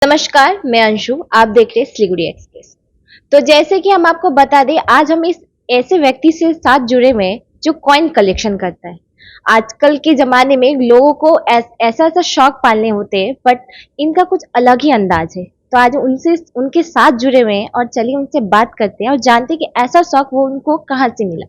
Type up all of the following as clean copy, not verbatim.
नमस्कार, मैं अंशु। आप देख रहे हैं सिलीगुड़ी एक्सप्रेस। तो जैसे कि हम आपको बता दें, आज हम इस ऐसे व्यक्ति से साथ जुड़े हुए हैं जो कॉइन कलेक्शन करता है। आजकल के ज़माने में लोगों को ऐसा-ऐसा शौक पालने होते हैं, बट इनका कुछ अलग ही अंदाज है। तो आज उनसे उनके साथ जुड़े हुए हैं और चलिए उनसे बात करते हैं और जानते हैं कि ऐसा शौक वो उनको कहाँ से मिला।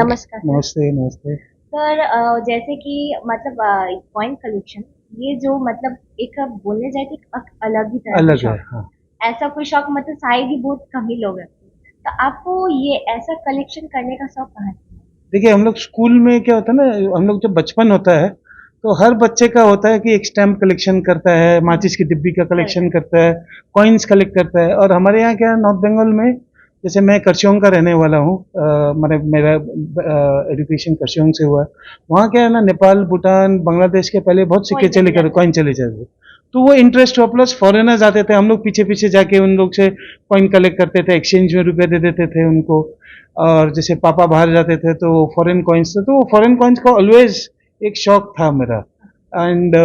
नमस्कार सर। नमस्ते नमस्ते। सर जैसे कि मतलब कॉइन कलेक्शन ये जो मतलब एक बोलने जाए तो एक अलग ही तरह का अलग है, शौक हाँ। है। ऐसा कोई शौक मतलब शायद ही बहुत कम ही लोग रखते हैं। तो आपको ये ऐसा कलेक्शन करने का शौक कहाँ से? देखिए, हम लोग स्कूल में क्या होता है ना, हम लोग जब बचपन होता है तो हर बच्चे का होता है कि एक स्टैम्प कलेक्शन करता है, माचिस की डिब्बी का कलेक्शन करता है, कॉइन्स कलेक्ट करता है। और हमारे यहाँ क्या है, नॉर्थ बंगाल में, जैसे मैं करसोग का रहने वाला हूँ, मतलब मेरा एजुकेशन करसोग से हुआ है। वहाँ क्या है ना, नेपाल, भूटान, बांग्लादेश के पहले बहुत सिक्के कॉइन चले कॉइन चले जाते थे। तो वो इंटरेस्ट हुआ, प्लस फॉरेनर्स आते थे, हम लोग पीछे पीछे जाके उन लोग से कॉइन कलेक्ट करते थे, एक्सचेंज में रुपए दे देते थे उनको। और जैसे पापा बाहर जाते थे तो फॉरेन कॉइन्स थे, तो फॉरेन कॉइन्स का ऑलवेज एक शौक था मेरा। एंड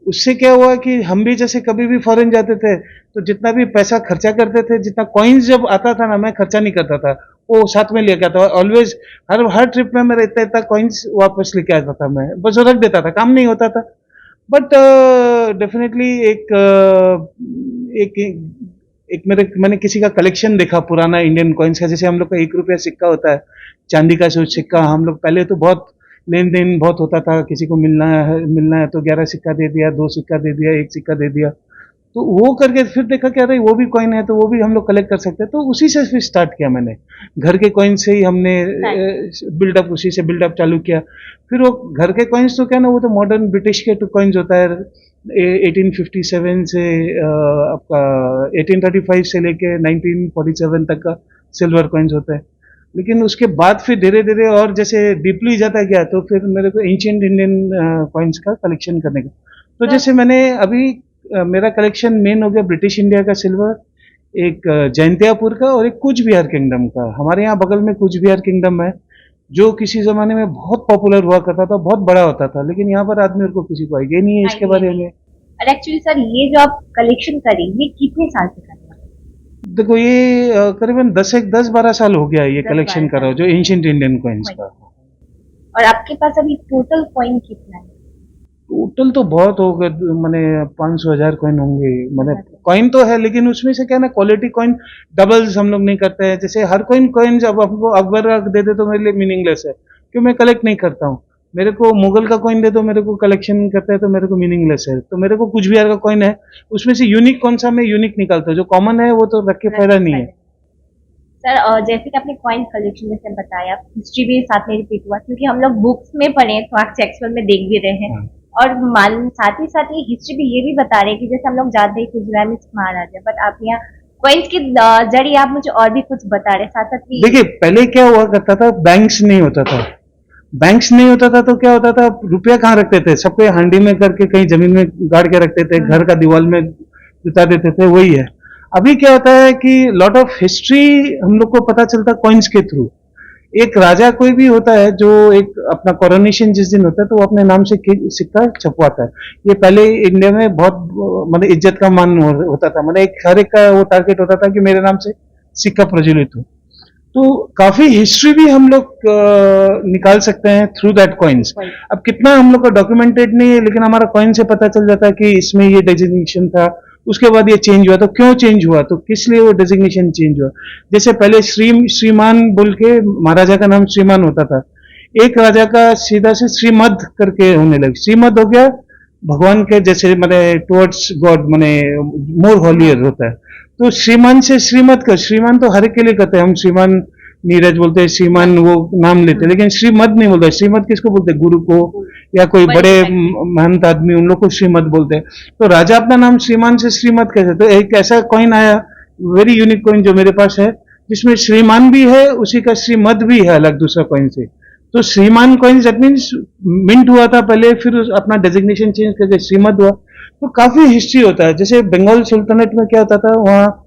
उससे क्या हुआ कि हम भी जैसे कभी भी फॉरेन जाते थे तो जितना भी पैसा खर्चा करते थे, जितना कॉइन्स जब आता था ना, मैं खर्चा नहीं करता था, वो साथ में लेके आता था ऑलवेज। हर हर ट्रिप में मेरा इतना इतना कॉइन्स वापस लेके आता था, मैं बस वो रख देता था, काम नहीं होता था। बट डेफिनेटली एक मैंने किसी का कलेक्शन देखा पुराना इंडियन कॉइन्स का। जैसे हम लोग का 1 रुपया सिक्का होता है, चांदी का सिक्का। हम लोग पहले तो बहुत लेन देन बहुत होता था, किसी को मिलना है तो 11 सिक्का दे दिया, 2 सिक्का दे दिया, 1 सिक्का दे दिया। तो वो करके फिर देखा क्या रही, वो भी कॉइन है तो वो भी हम लोग कलेक्ट कर सकते हैं। तो उसी से फिर स्टार्ट किया मैंने, घर के कॉइन से ही हमने बिल्डअप, उसी से बिल्डअप चालू किया। फिर वो घर के कॉइन्स तो क्या ना, वो तो मॉडर्न ब्रिटिश के कॉइन्स होता है। 1857 से आपका 1835 से लेके 1947 तक का सिल्वर कॉइन्स होता है। लेकिन उसके बाद फिर धीरे धीरे और जैसे डीपली जाता गया तो फिर मेरे को एंशिएंट इंडियन कॉइन्स का कलेक्शन करने का। तो जैसे मैंने अभी मेरा कलेक्शन मेन हो गया ब्रिटिश इंडिया का सिल्वर, एक जैंतियापुर का, और एक कूच बिहार किंगडम का। हमारे यहाँ बगल में कूच बिहार किंगडम है, जो किसी जमाने में बहुत पॉपुलर हुआ करता था, बहुत बड़ा होता था, लेकिन यहाँ पर आदमी को किसी को आइडिया नहीं है इसके बारे में। और एक्चुअली सर ये जो आप कलेक्शन करें ये कितने साल से कर रहे हैं? देखो, ये करीबन 10-12 साल हो गया है ये 10-12 कलेक्शन कर रहा हूँ, जो एंशिएंट इंडियन कॉइन्स का। और आपके पास अभी टोटल कॉइन कितना है? टोटल तो बहुत हो गए, मैंने 500,000 कॉइन होंगे। मैंने कॉइन तो है, लेकिन उसमें से क्या ना, क्वालिटी कॉइन डबल्स हम लोग नहीं करते हैं। जैसे हर कॉइन जब आपको अकबर का दे दे तो मेरे लिए मीनिंगलेस है, क्यों मैं कलेक्ट नहीं करता हूँ। मेरे को मुगल का कॉइन दे दो, मेरे को कलेक्शन करता है तो मेरे को मीनिंगलेस है। तो मेरे को कुछ बिहार का कॉइन है, उसमें से यूनिक कौन सा, मैं यूनिक निकालता हूँ। जो कॉमन है वो तो रख के फायदा नहीं है। सर जैसे कि आपने कॉइन कलेक्शन जैसे बताया, हिस्ट्री भी साथ में रिपीट हुआ क्योंकि हम लोग बुक्स में पढ़े हैं तो आज एक्चुअल में देख भी रहे हैं। हाँ। और मान साथ ही ये हिस्ट्री भी ये भी बता रहे हैं कि जैसे हम लोग जानते हैं गुजरात में महाराजा, बट आप यहाँ कॉइन्स के जरिए आप मुझे और भी कुछ बता रहे हैं साथ साथ भी। देखिए, पहले क्या हुआ करता था, बैंक्स नहीं होता था। बैंक्स नहीं होता था तो क्या होता था, रुपया कहाँ रखते थे, सबको हांडी में करके कहीं जमीन में गाड़ के रखते थे, घर का दीवार में जुटा देते थे, वही है। अभी क्या होता है कि लॉट ऑफ हिस्ट्री हम लोग को पता चलता कॉइन्स के थ्रू। एक राजा कोई भी होता है जो एक अपना कोरोनेशन जिस दिन होता है तो वो अपने नाम से सिक्का छपवाता है। ये पहले इंडिया में बहुत मतलब इज्जत का मान होता था, मतलब एक हर एक का वो टारगेट होता था कि मेरे नाम से सिक्का प्रज्वलित हो। तो काफी हिस्ट्री भी हम लोग निकाल सकते हैं थ्रू दैट कॉइन्स। अब कितना हम लोग का डॉक्यूमेंटेड नहीं है, लेकिन हमारा कॉइन से पता चल जाता है कि इसमें ये डेजिग्नेशन था, उसके बाद ये चेंज हुआ, तो क्यों चेंज हुआ, तो किस लिए वो डेजिग्नेशन चेंज हुआ। जैसे पहले श्रीमान बोल के महाराजा का नाम श्रीमान होता था, एक राजा का सीधा से श्रीमद करके होने लगे। श्रीमद हो गया भगवान के जैसे, मैंने टुवर्ड्स गॉड, मैंने मोर हॉलियर होता है। तो श्रीमान से श्रीमद का, श्रीमान तो हर एक के लिए कहते हैं, हम श्रीमान नीरज बोलते हैं, श्रीमान वो नाम लेते हैं, लेकिन श्रीमद नहीं बोलते। श्रीमद किसको बोलते हैं, गुरु को या कोई बड़े महंत आदमी, उन लोग को श्रीमद बोलते हैं। तो राजा अपना नाम श्रीमान से श्रीमद कैसे, तो एक ऐसा कॉइन आया, वेरी यूनिक कॉइन जो मेरे पास है, जिसमें श्रीमान भी है, उसी का श्रीमद भी है अलग दूसरा कॉइन से। तो श्रीमान कॉइन दैट मीन्स मिंट हुआ था पहले, फिर अपना डेजिग्नेशन चेंज करके श्रीमद हुआ। तो काफी हिस्ट्री होता है। जैसे बंगाल सुल्तानेट में क्या होता था, वहाँ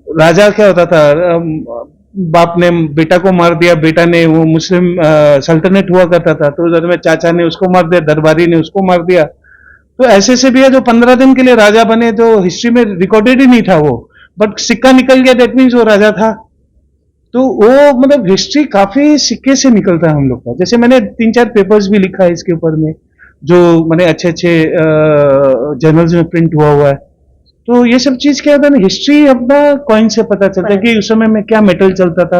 राजा क्या होता था, बाप ने बेटा को मार दिया, बेटा ने, वो मुस्लिम सल्तनत हुआ करता था, तो उधर में चाचा ने उसको मार दिया, दरबारी ने उसको मार दिया। तो ऐसे से भी है जो 15 दिन के लिए राजा बने, तो हिस्ट्री में रिकॉर्डेड ही नहीं था वो, बट सिक्का निकल गया, दैट मीन्स वो राजा था। तो वो मतलब हिस्ट्री काफी सिक्के से निकलता है हम लोग का। जैसे मैंने 3-4 पेपर्स भी लिखा है इसके ऊपर में, जो मैंने अच्छे अच्छे जर्नल्स में प्रिंट हुआ है। तो ये सब चीज क्या होता है ना, हिस्ट्री अपना कॉइन से पता चलता है कि उस समय में क्या मेटल चलता था,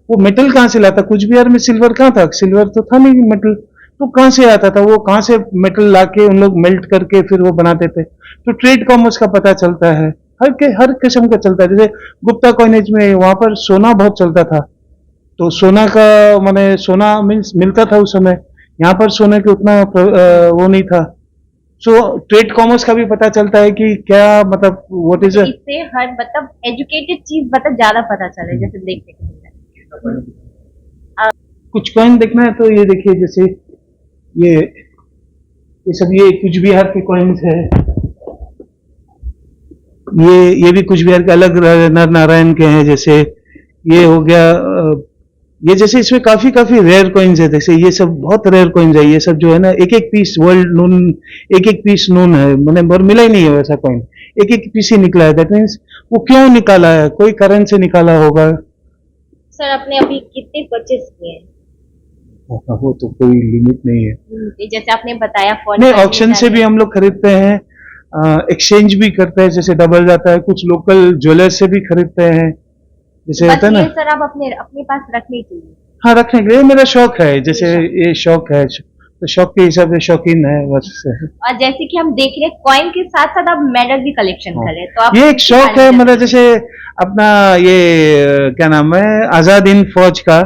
वो मेटल कहाँ से लाता। कुछ बिहार में सिल्वर कहाँ था, सिल्वर तो था नहीं मेटल, तो कहाँ से आता था, वो कहाँ से मेटल लाके उन लोग मेल्ट करके फिर वो बनाते थे। तो ट्रेड कॉमर्स का पता चलता है, हर किस्म का चलता है। जैसे गुप्ता कॉइनेज में वहां पर सोना बहुत चलता था, तो सोना का माने सोना मीन्स मिलता था उस समय, यहाँ पर सोने के उतना वो नहीं था। सो ट्रेड कॉमर्स का भी पता चलता है कि क्या मतलब व्हाट इज इससे हर मतलब एजुकेटेड चीज मतलब ज्यादा पता चले, जैसे देखने को मिल रहा है। कुछ कॉइन देखना है तो ये देखिए, जैसे ये सब ये कुछ बिहार के कॉइन्स है। ये भी कुछ बिहार के अलग नर नारायण के हैं। जैसे ये हो गया ये जैसे इसमें काफी काफी रेयर कॉइन्स है। जैसे ये सब बहुत रेयर कॉइन्स है, ये सब जो है ना एक एक पीस वर्ल्ड नोन, एक एक पीस नोन है, मैंने और मिला ही नहीं है वैसा कॉइन, एक एक पीस ही निकला है। दैट मीन्स वो क्यों निकाला है, कोई कारण से निकाला होगा। सर आपने अभी कितने परचेज किए हैं? वो तो कोई लिमिट नहीं है। जैसे आपने बताया नहीं, ऑक्शन से भी हम लोग खरीदते हैं, एक्सचेंज भी करते हैं, जैसे डबल जाता है। कुछ लोकल ज्वेलर्स से भी खरीदते हैं, जैसे होता है ना। सर आप अपने अपने पास रखने के लिए? हाँ, रखने के लिए मेरा शौक है। जैसे ये शौक है, तो शौक के हिसाब से शौकीन है बस। और जैसे कि हम देख रहे हैं कॉइन के साथ साथ आप मेडल भी कलेक्शन कर रहे हैं, तो आप ये एक शौक है मतलब। जैसे अपना ये क्या नाम है, आजाद हिंद फौज का,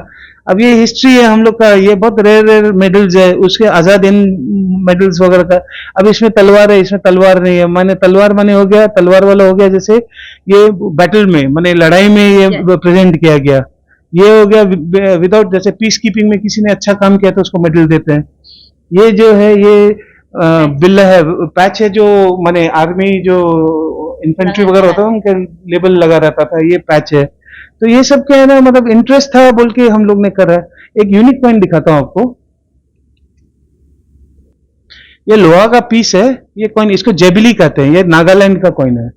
अब ये हिस्ट्री है हम लोग का, ये बहुत रेयर रेयर मेडल्स है उसके, आजाद हिंद मेडल्स वगैरह का। अब इसमें तलवार है, इसमें तलवार नहीं है, माने तलवार माने हो गया, तलवार वाला हो गया। जैसे ये बैटल में माने लड़ाई में ये प्रेजेंट किया गया, ये हो गया विदाउट। जैसे पीस कीपिंग में किसी ने अच्छा काम किया तो उसको मेडल देते हैं। ये जो है ये बिल्ला है, पैच है, जो माने आर्मी जो इन्फेंट्री वगैरह होता है उनके लेबल लगा रहता था, ये पैच है। तो ये सब क्या है ना, मतलब इंटरेस्ट था बोल के हम लोग ने करा। एक यूनिक पॉइंट दिखाता हूं आपको, ये लोहा का पीस है, ये कॉइन, इसको जेबिली कहते हैं, ये नागालैंड का कॉइन है।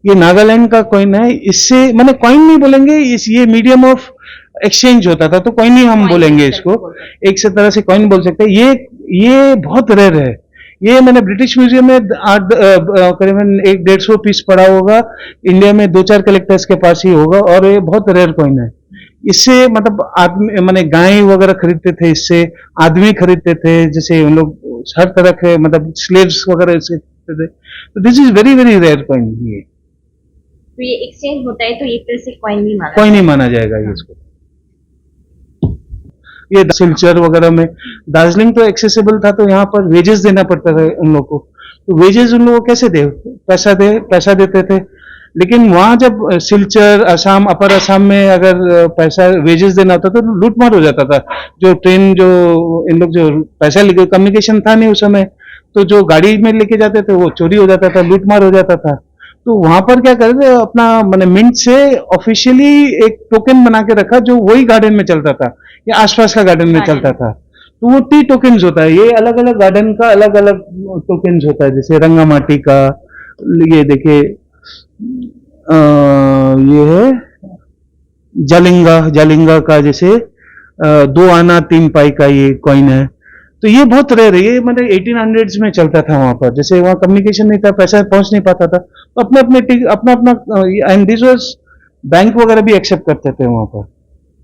ये नागालैंड का कॉइन है। इससे मैंने कॉइन नहीं बोलेंगे, इस ये मीडियम ऑफ एक्सचेंज होता था, तो कॉइन ही हम बोलेंगे इसको, एक से तरह से कॉइन बोल सकते हैं। ये बहुत रेयर है। ये मैंने ब्रिटिश म्यूजियम में करीबन 150 पीस पड़ा होगा, इंडिया में 2-4 कलेक्टर्स के पास ही होगा, और ये बहुत रेयर कॉइन है। इससे मतलब आदमी माने गाय वगैरह खरीदते थे, इससे आदमी खरीदते थे, जैसे उन लोग हर तरह के मतलब स्लेव्स वगैरह इससे खरीदते थे। तो this is very very rare coin. ये तो ये एक्सचेंज होता है तो एक तरह से कॉइन नहीं माना जाएगा ये इसको। ये सिलचर वगैरह में दार्जिलिंग तो एक्सेसिबल था, तो यहाँ पर वेजेस देना पड़ता था उन लोगों को। तो वेजेस उन लोगों को कैसे दे, पैसा देते थे। लेकिन वहां जब सिलचर असम, अपर असम में अगर पैसा वेजेस देना होता तो लूटमार हो जाता था। जो ट्रेन जो इन लोग जो पैसा लेके, कम्युनिकेशन था नहीं उस समय, तो जो गाड़ी में लेके जाते थे वो चोरी हो जाता था, लूटमार हो जाता था। तो वहां पर क्या करे थे, अपना मैंने मिंट से ऑफिशियली एक टोकन बना के रखा, जो वही गार्डन में चलता था या आसपास का गार्डन में चलता था। तो वो टी टोकन्स होता है, ये अलग अलग गार्डन का अलग अलग टोकन्स होता है। जैसे रंगामाटी का, ये देखिए ये है जालिंगा का, जैसे 2 आना 3 पाई का ये कॉइन है। तो ये बहुत रेयर है, ये मतलब 1800s में चलता था वहां पर। जैसे वहां कम्युनिकेशन नहीं था, पैसा पहुंच नहीं पाता था, तो अपना अपना एंड दिस वाज बैंक वगैरह भी एक्सेप्ट करते थे वहां पर।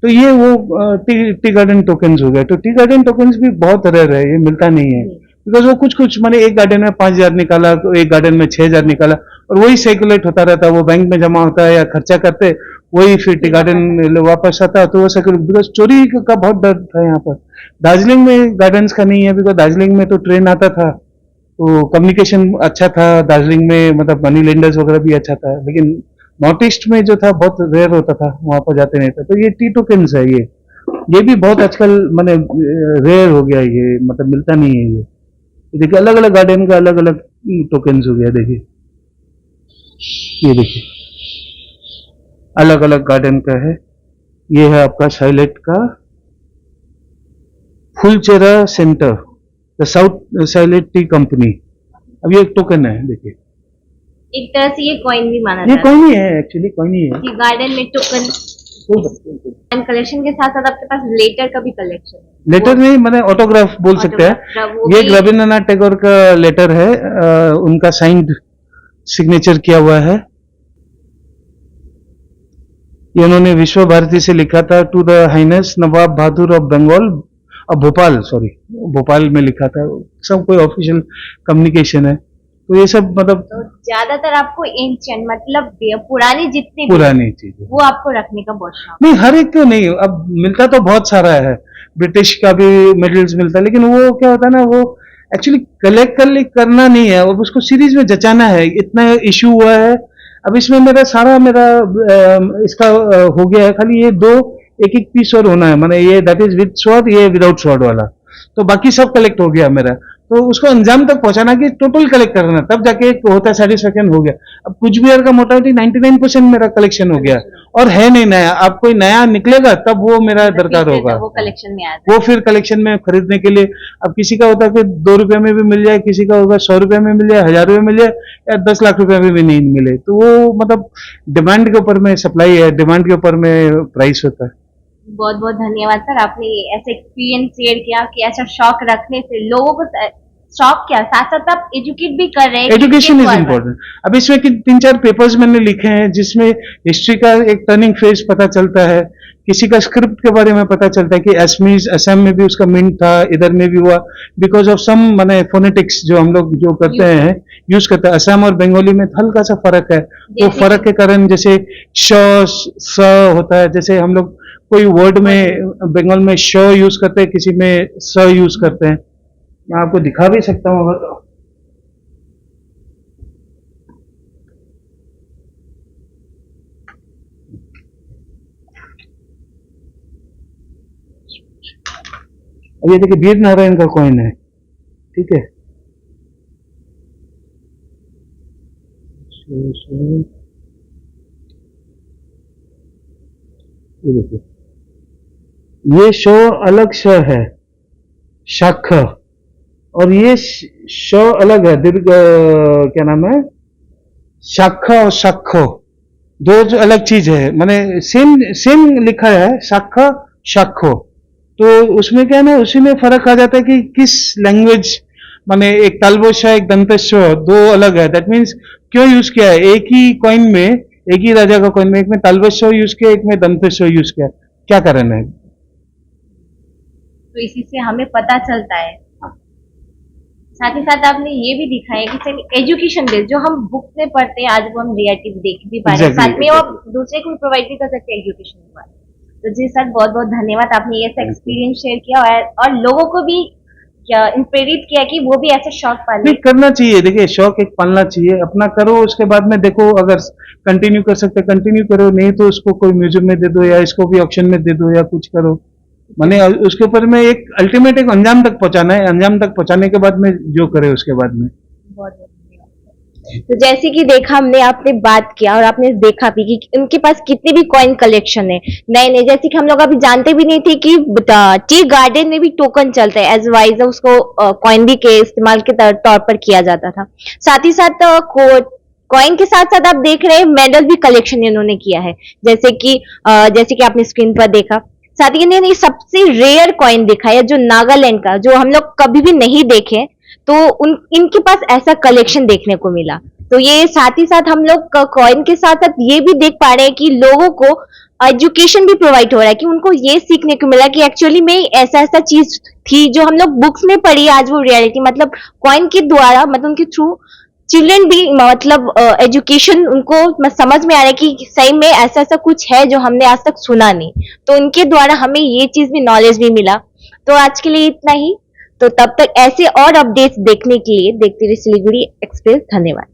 तो ये वो टी गार्डन टोकन्स हो गए। तो टी गार्डन टोकन्स भी बहुत रेयर है, ये मिलता नहीं है। बिकॉज वो कुछ माने एक गार्डन में 5000 निकाला, तो एक गार्डन में 6000 निकाला, और वही सर्कुलेट होता रहता, वो बैंक में जमा होता है या खर्चा करते, वही फिर टी गार्डन वापस आता। तो वो सर्कुलेट, बिकॉज चोरी का बहुत डर था यहाँ पर। दार्जिलिंग में गार्डन्स का नहीं है, बिकॉज दार्जिलिंग में तो ट्रेन आता था, तो कम्युनिकेशन अच्छा था दार्जिलिंग में, मतलब मनी लेंडर्स वगैरह भी अच्छा था। लेकिन नॉर्थ ईस्ट में जो था बहुत रेयर होता था, वहां पर जाते नहीं था। तो ये टी टोकन्स है, ये भी बहुत आजकल मैंने रेयर हो गया, ये मतलब मिलता नहीं है। ये देखिए अलग अलग गार्डन का अलग अलग टोकन्स हो गया। देखिए ये देखिए अलग अलग गार्डन का है। ये है आपका साइलेट का Phulchhara centre, the south Sylhet tea company. अब ये एक टोकन है, देखिए एक तरह से ये कॉइन भी माना ये जाता कोई नहीं है, एक्चुअली कोई नहीं है। है कि गार्डन में टोकन कॉइन कलेक्शन के साथ साथ आपके पास लेटर का भी कलेक्शन है। लेटर नहीं, मैंने ऑटोग्राफ बोल सकते हैं। Autograph, वो ये भी- रविंद्रनाथ टैगोर का लेटर है, उनका साइंड सिग्नेचर किया हुआ है। ये उन्होंने विश्व भारती से लिखा था, to the highness Nawab Bahadur of Bengal, Bhopal, sorry Bhopal में लिखा था। सब कोई ऑफिशियल कम्युनिकेशन है, तो ये सब मतलब तो ज्यादातर आपको एंशियंट मतलब पुरानी जितनी भी पुरानी चीज है। वो आपको रखने का बहुत शौक नहीं, हर एक तो नहीं, अब मिलता तो बहुत सारा है, ब्रिटिश का भी मेडल्स मिलता है, लेकिन वो क्या होता है ना, वो एक्चुअली कलेक्ट करना नहीं है, अब उसको सीरीज में जचाना है। इतना इशू हुआ है, अब इसमें मेरा इसका हो गया है, खाली ये दो एक एक पीस और होना है, माने ये दैट इज विद स्वॉर्ड, ये विदाउट स्वॉर्ड वाला, तो बाकी सब कलेक्ट हो गया मेरा। तो उसको अंजाम तक पहुंचाना कि टोटल कलेक्ट करना, तब जाके एक होता है सेटिस्फेक्शन हो गया। अब कुछ भी यार का मोटामोटी 99% मेरा कलेक्शन हो गया, और है नहीं नया। अब कोई नया निकलेगा तब वो मेरा दरकार होगा, वो कलेक्शन में आता वो फिर कलेक्शन में खरीदने के लिए। अब किसी का होता है कि 2 रुपए में भी मिल जाए, किसी का होगा 100 रुपए में मिल जाए, 1000 रुपए मिल जाए, या 10 लाख रुपए में भी नहीं मिले, तो वो मतलब डिमांड के ऊपर में सप्लाई है, डिमांड के ऊपर में प्राइस होता है। बहुत बहुत धन्यवाद सर, आपने ऐसे एक्सपीरियंस शेयर किया कि ऐसा शौक रखने से लोगों को शौक क्या साथ साथ आप एजुकेट भी कर रहे हैं। Education is important. अब इसमें 3-4 पेपर्स मैंने लिखे हैं, जिसमें हिस्ट्री का एक टर्निंग फेज पता चलता है, किसी का स्क्रिप्ट के बारे में पता चलता है कि असम में भी उसका मिंट था, इधर में भी हुआ, बिकॉज ऑफ सम माने फोनेटिक्स जो हम लोग जो करते हैं, यूज करते हैं। असम और बंगाली में हल्का सा फर्क है, तो फर्क के कारण जैसे श होता है, जैसे हम लोग कोई वर्ड में बंगाल में श यूज करते हैं, किसी में स यूज करते हैं। मैं आपको दिखा भी सकता हूँ अगर, अब ये देखिए वीर नारायण का कॉइन है, ठीक है। ये देखिए, ये शो अलग श है, शाख, और ये श अलग है, दीर्घ, क्या नाम है, शाखा और शाखो, दो जो अलग चीज है, माने सेम सेम लिखा है, शाखा शाखो, तो उसमें क्या है ना, उसी में फर्क आ जाता है कि किस लैंग्वेज, माने एक तालबोश है, एक दंतेश्व, दो अलग है। दैट मीन्स क्यों यूज किया है, एक ही कॉइन में, एक ही राजा का कॉइन में, एक में तालबोश यूज किया, एक में दंतेश्व यूज किया, क्या कारण है? तो इसी से हमें पता चलता है। साथ ही साथ आपने ये भी दिखाया कि सर एजुकेशन बेस्ड जो हम बुक में पढ़ते हैं, आज वो हम रियलिटी देख भी पा रहे हैं, साथ में और दूसरे को प्रोवाइड भी कर सकते हैं एजुकेशन के बाद। तो जी सर बहुत बहुत धन्यवाद, आपने ये एक्सपीरियंस शेयर किया और लोगों को भी इंप्रेरित किया कि वो भी ऐसे शौक पाले। नहीं, करना चाहिए, देखिए शौक एक पालना चाहिए, अपना करो, उसके बाद में देखो, अगर कंटिन्यू कर सकते कंटिन्यू करो, नहीं तो उसको कोई म्यूजियम में दे दो, या इसको भी ऑक्शन में दे दो, या कुछ करो, माने उसके ऊपर में एक अल्टीमेट एक अंजाम तक पहुंचाना है, अंजाम तक पहुंचाने के बाद में जो करे उसके बाद में। बहुत बहुत धन्यवाद। तो जैसे कि देखा हमने, आपने बात किया और आपने देखा भी कि उनके पास कितने भी कॉइन कलेक्शन है नए नए, जैसे कि हम लोग अभी जानते भी नहीं थे कि टी गार्डन में भी टोकन चलता है, एज वाइज उसको कॉइन भी के इस्तेमाल के तौर पर किया जाता था। साथ ही साथ कॉइन के साथ साथ आप देख रहे हैं मेडल भी कलेक्शन इन्होंने किया है, जैसे कि आपने स्क्रीन पर देखा। साथ ही इन्होंने सबसे रेयर कॉइन दिखा है जो नागालैंड का, जो हम लोग कभी भी नहीं देखे, तो इनके पास ऐसा कलेक्शन देखने को मिला। तो ये साथ ही साथ हम लोग कॉइन के साथ साथ ये भी देख पा रहे हैं कि लोगों को एजुकेशन भी प्रोवाइड हो रहा है, कि उनको ये सीखने को मिला कि एक्चुअली में ऐसा ऐसा चीज थी जो हम लोग बुक्स में पढ़ी, आज वो रियलिटी मतलब कॉइन के द्वारा, मतलब उनके थ्रू चिल्ड्रन भी मतलब एजुकेशन उनको समझ में आ रहा है कि सही में ऐसा ऐसा कुछ है जो हमने आज तक सुना नहीं, तो उनके द्वारा हमें ये चीज भी नॉलेज भी मिला। तो आज के लिए इतना ही, तो तब तक ऐसे और अपडेट्स देखने के लिए देखते रहिए सिलीगुड़ी एक्सप्रेस। धन्यवाद।